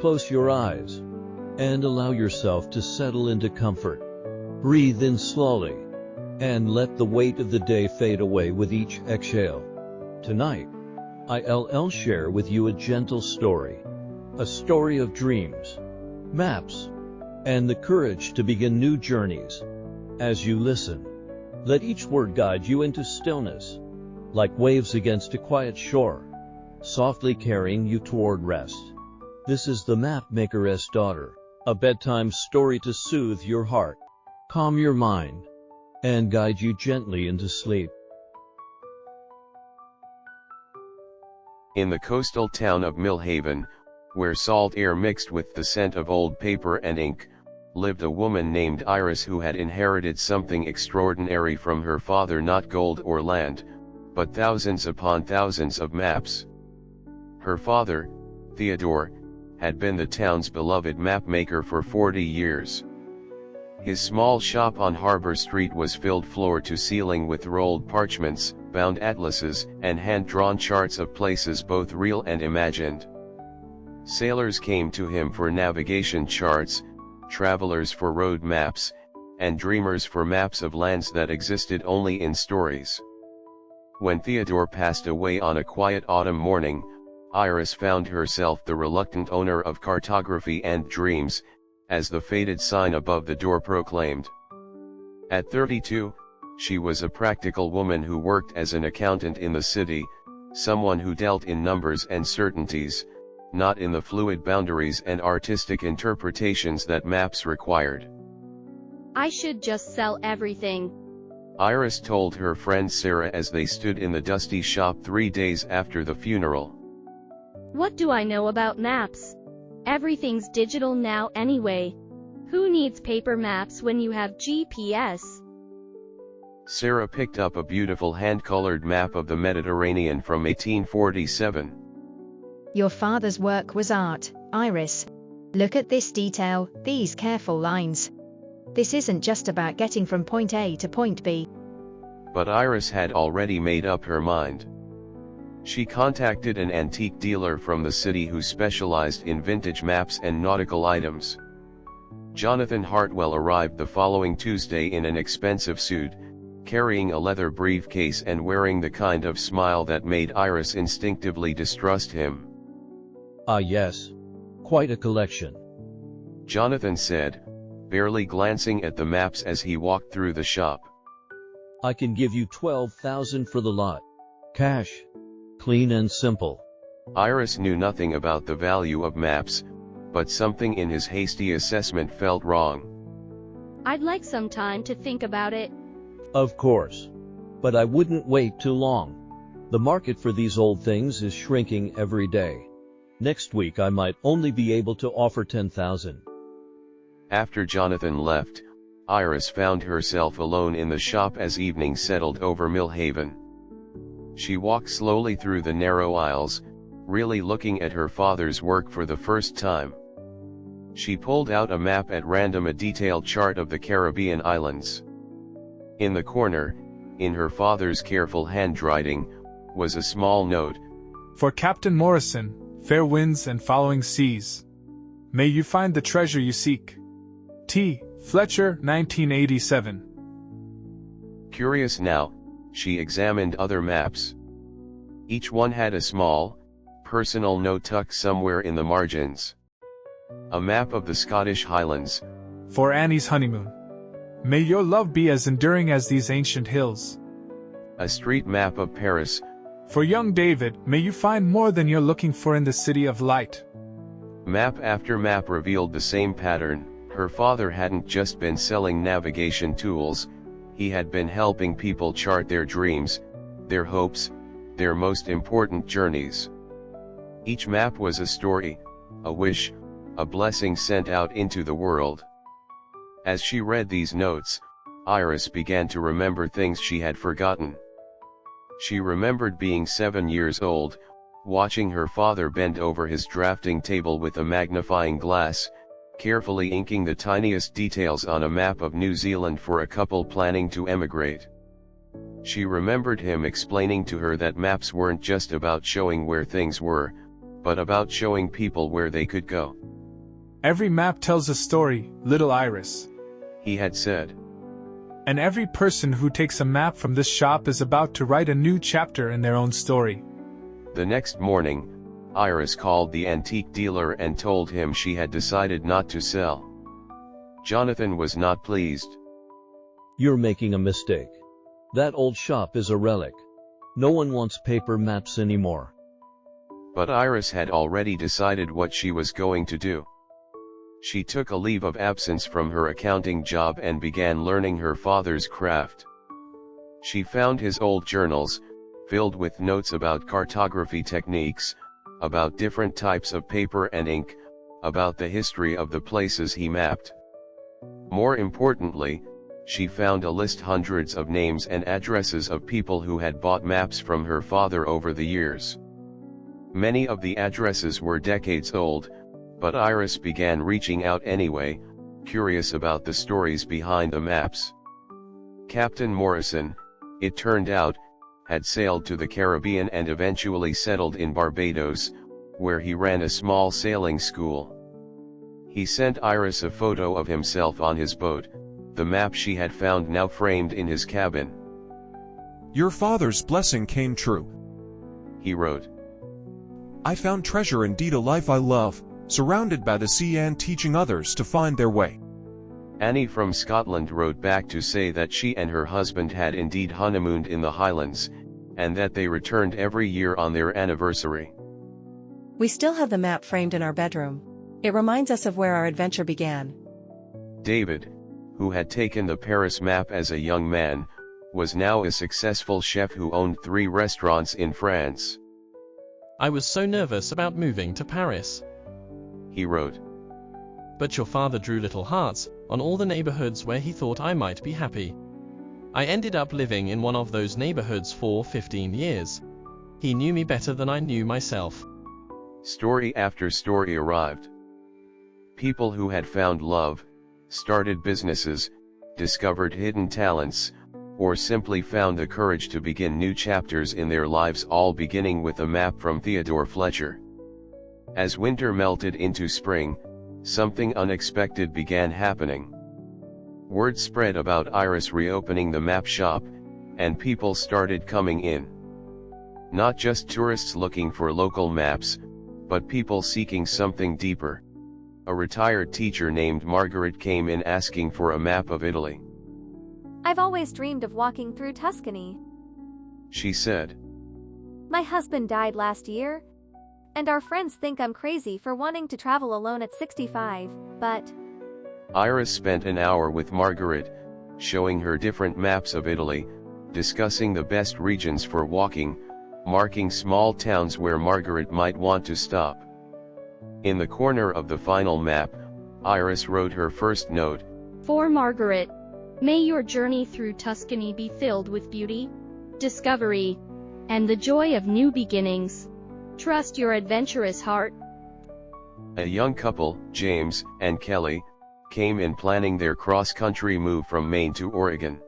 Close your eyes and allow yourself to settle into comfort. Breathe in slowly and let the weight of the day fade away with each exhale. Tonight, I'll share with you a gentle story, a story of dreams, maps, and the courage to begin new journeys. As you listen, let each word guide you into stillness, like waves against a quiet shore, softly carrying you toward rest. This is the Mapmaker's Daughter, a bedtime story to soothe your heart, calm your mind, and guide you gently into sleep. In the coastal town of Millhaven, where salt air mixed with the scent of old paper and ink, lived a woman named Iris who had inherited something extraordinary from her father, not gold or land, but thousands upon thousands of maps. Her father, Theodore, had been the town's beloved mapmaker for 40 years. His small shop on Harbor Street was filled floor to ceiling with rolled parchments, bound atlases, and hand-drawn charts of places both real and imagined. Sailors came to him for navigation charts, travelers for road maps, and dreamers for maps of lands that existed only in stories. When Theodore passed away on a quiet autumn morning, Iris found herself the reluctant owner of cartography and dreams, as the faded sign above the door proclaimed. At 32, she was a practical woman who worked as an accountant in the city, someone who dealt in numbers and certainties, not in the fluid boundaries and artistic interpretations that maps required. I should just sell everything, Iris told her friend Sarah as they stood in the dusty shop 3 days after the funeral. What do I know about maps? Everything's digital now anyway. Who needs paper maps when you have GPS? Sarah picked up a beautiful hand-colored map of the Mediterranean from 1847. Your father's work was art, Iris. Look at this detail, these careful lines. This isn't just about getting from point A to point B. But Iris had already made up her mind. She contacted an antique dealer from the city who specialized in vintage maps and nautical items. Jonathan Hartwell arrived the following Tuesday in an expensive suit, carrying a leather briefcase and wearing the kind of smile that made Iris instinctively distrust him. Ah yes, quite a collection, Jonathan said, barely glancing at the maps as he walked through the shop. I can give you 12,000 for the lot. Cash. Clean and simple. Iris knew nothing about the value of maps, but something in his hasty assessment felt wrong. I'd like some time to think about it. Of course. But I wouldn't wait too long. The market for these old things is shrinking every day. Next week I might only be able to offer 10,000. After Jonathan left, Iris found herself alone in the shop as evening settled over Millhaven. She walked slowly through the narrow aisles, really looking at her father's work for the first time. She pulled out a map at random, a detailed chart of the Caribbean islands. In the corner, in her father's careful handwriting, was a small note. For Captain Morrison, fair winds and following seas. May you find the treasure you seek. T. Fletcher, 1987. Curious now, she examined other maps. Each one had a small, personal note tucked somewhere in the margins. A map of the Scottish Highlands. For Annie's honeymoon. May your love be as enduring as these ancient hills. A street map of Paris. For young David, may you find more than you're looking for in the city of light. Map after map revealed the same pattern. Her father hadn't just been selling navigation tools, he had been helping people chart their dreams, their hopes, their most important journeys. Each map was a story, a wish, a blessing sent out into the world. As she read these notes, Iris began to remember things she had forgotten. She remembered being 7 years old, watching her father bend over his drafting table with a magnifying glass, carefully inking the tiniest details on a map of New Zealand for a couple planning to emigrate. She remembered him explaining to her that maps weren't just about showing where things were, but about showing people where they could go. Every map tells a story, little Iris. He had said. And every person who takes a map from this shop is about to write a new chapter in their own story. The next morning, Iris called the antique dealer and told him she had decided not to sell. Jonathan was not pleased. You're making a mistake. That old shop is a relic. No one wants paper maps anymore. But Iris had already decided what she was going to do. She took a leave of absence from her accounting job and began learning her father's craft. She found his old journals, filled with notes about cartography techniques, about different types of paper and ink, about the history of the places he mapped. More importantly, she found a list hundreds of names and addresses of people who had bought maps from her father over the years. Many of the addresses were decades old, but Iris began reaching out anyway, curious about the stories behind the maps. Captain Morrison, it turned out, had sailed to the Caribbean and eventually settled in Barbados, where he ran a small sailing school. He sent Iris a photo of himself on his boat, the map she had found now framed in his cabin. "Your father's blessing came true," he wrote. "I found treasure, indeed a life I love, surrounded by the sea and teaching others to find their way." Annie from Scotland wrote back to say that she and her husband had indeed honeymooned in the Highlands, and that they returned every year on their anniversary. "We still have the map framed in our bedroom. It reminds us of where our adventure began." David, who had taken the Paris map as a young man, was now a successful chef who owned 3 restaurants in France. "I was so nervous about moving to Paris," he wrote. "But your father drew little hearts on all the neighborhoods where he thought I might be happy. I ended up living in one of those neighborhoods for 15 years. He knew me better than I knew myself." Story after story arrived. People who had found love, started businesses, discovered hidden talents, or simply found the courage to begin new chapters in their lives, all beginning with a map from Theodore Fletcher. As winter melted into spring, something unexpected began happening. Word spread about Iris reopening the map shop, and people started coming in. Not just tourists looking for local maps, but people seeking something deeper. A retired teacher named Margaret came in asking for a map of Italy. "I've always dreamed of walking through Tuscany," she said. "My husband died last year, and our friends think I'm crazy for wanting to travel alone at 65, but..." Iris spent an hour with Margaret, showing her different maps of Italy, discussing the best regions for walking, marking small towns where Margaret might want to stop. In the corner of the final map, Iris wrote her first note. For Margaret, may your journey through Tuscany be filled with beauty, discovery, and the joy of new beginnings. Trust your adventurous heart. A young couple, James and Kelly, came in planning their cross-country move from Maine to Oregon.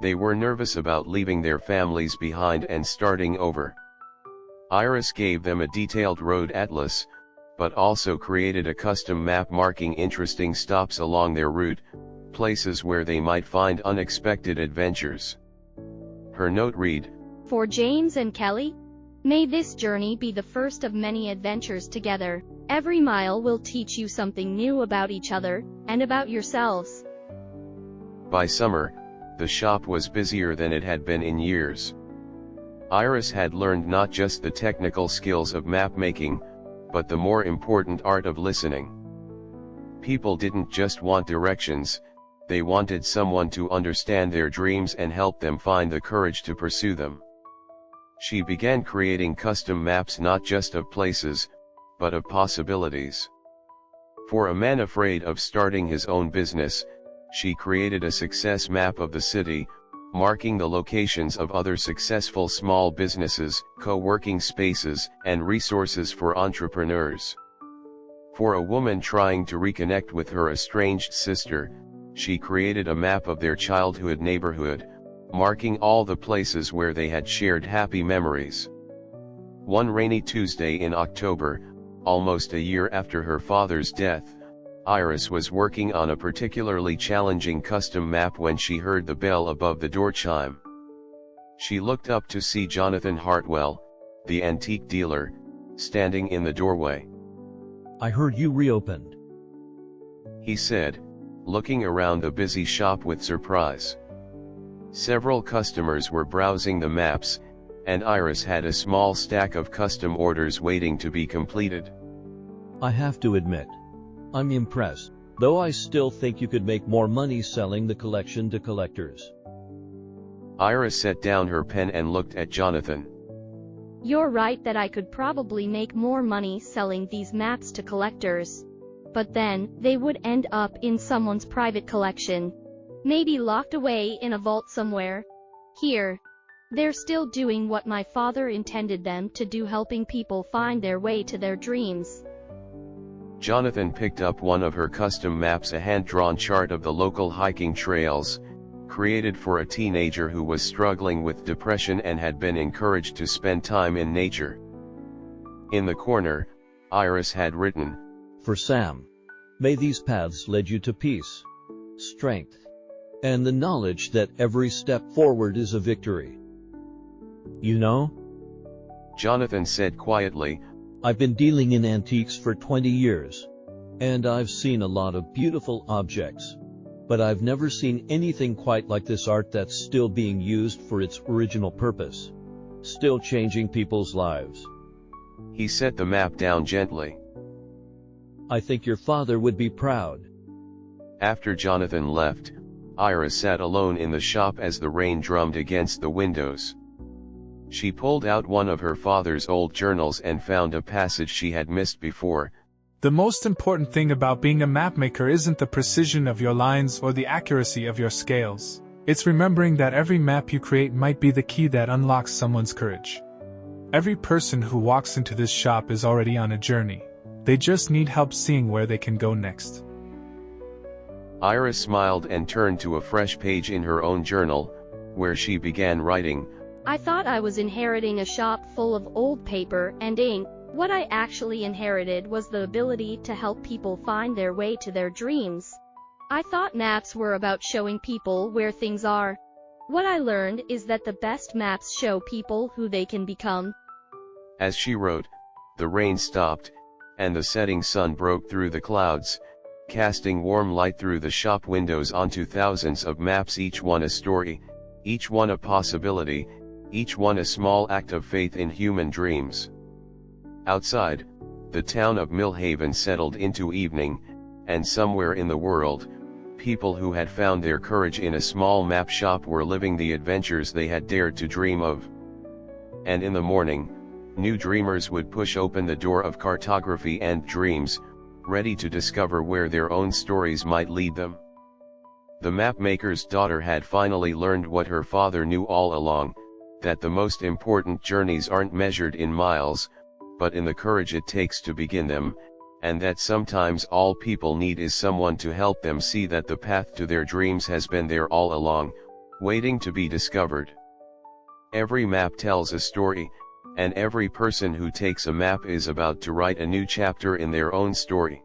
They were nervous about leaving their families behind and starting over. Iris gave them a detailed road atlas, but also created a custom map marking interesting stops along their route, places where they might find unexpected adventures. Her note read, For James and Kelly, may this journey be the first of many adventures together. Every mile will teach you something new about each other, and about yourselves. By summer, the shop was busier than it had been in years. Iris had learned not just the technical skills of map making, but the more important art of listening. People didn't just want directions, they wanted someone to understand their dreams and help them find the courage to pursue them. She began creating custom maps not just of places, but of possibilities. For a man afraid of starting his own business, she created a success map of the city, marking the locations of other successful small businesses, co-working spaces, and resources for entrepreneurs. For a woman trying to reconnect with her estranged sister, she created a map of their childhood neighborhood, marking all the places where they had shared happy memories. One rainy Tuesday in October, almost a year after her father's death, Iris was working on a particularly challenging custom map when she heard the bell above the door chime. She looked up to see Jonathan Hartwell, the antique dealer, standing in the doorway. "I heard you reopened," he said, looking around the busy shop with surprise. Several customers were browsing the maps, and Iris had a small stack of custom orders waiting to be completed. "I have to admit, I'm impressed, though I still think you could make more money selling the collection to collectors." Iris set down her pen and looked at Jonathan. You're right that I could probably make more money selling these maps to collectors. But then, they would end up in someone's private collection. Maybe locked away in a vault somewhere. Here. They're still doing what my father intended them to do, helping people find their way to their dreams. Jonathan picked up one of her custom maps, a hand-drawn chart of the local hiking trails, created for a teenager who was struggling with depression and had been encouraged to spend time in nature. In the corner, Iris had written, "For Sam, may these paths lead you to peace, strength, and the knowledge that every step forward is a victory." "You know," Jonathan said quietly, "I've been dealing in antiques for 20 years, and I've seen a lot of beautiful objects. But I've never seen anything quite like this art that's still being used for its original purpose, still changing people's lives." He set the map down gently. "I think your father would be proud." After Jonathan left, Iris sat alone in the shop as the rain drummed against the windows. She pulled out one of her father's old journals and found a passage she had missed before. The most important thing about being a mapmaker isn't the precision of your lines or the accuracy of your scales. It's remembering that every map you create might be the key that unlocks someone's courage. Every person who walks into this shop is already on a journey. They just need help seeing where they can go next. Iris smiled and turned to a fresh page in her own journal, where she began writing, I thought I was inheriting a shop full of old paper and ink. What I actually inherited was the ability to help people find their way to their dreams. I thought maps were about showing people where things are. What I learned is that the best maps show people who they can become. As she wrote, the rain stopped, and the setting sun broke through the clouds, casting warm light through the shop windows onto thousands of maps, each one a story, each one a possibility, each one a small act of faith in human dreams. Outside, the town of Millhaven settled into evening, and somewhere in the world, people who had found their courage in a small map shop were living the adventures they had dared to dream of. And in the morning, new dreamers would push open the door of cartography and dreams, ready to discover where their own stories might lead them. The mapmaker's daughter had finally learned what her father knew all along, that the most important journeys aren't measured in miles, but in the courage it takes to begin them, and that sometimes all people need is someone to help them see that the path to their dreams has been there all along, waiting to be discovered. Every map tells a story, and every person who takes a map is about to write a new chapter in their own story.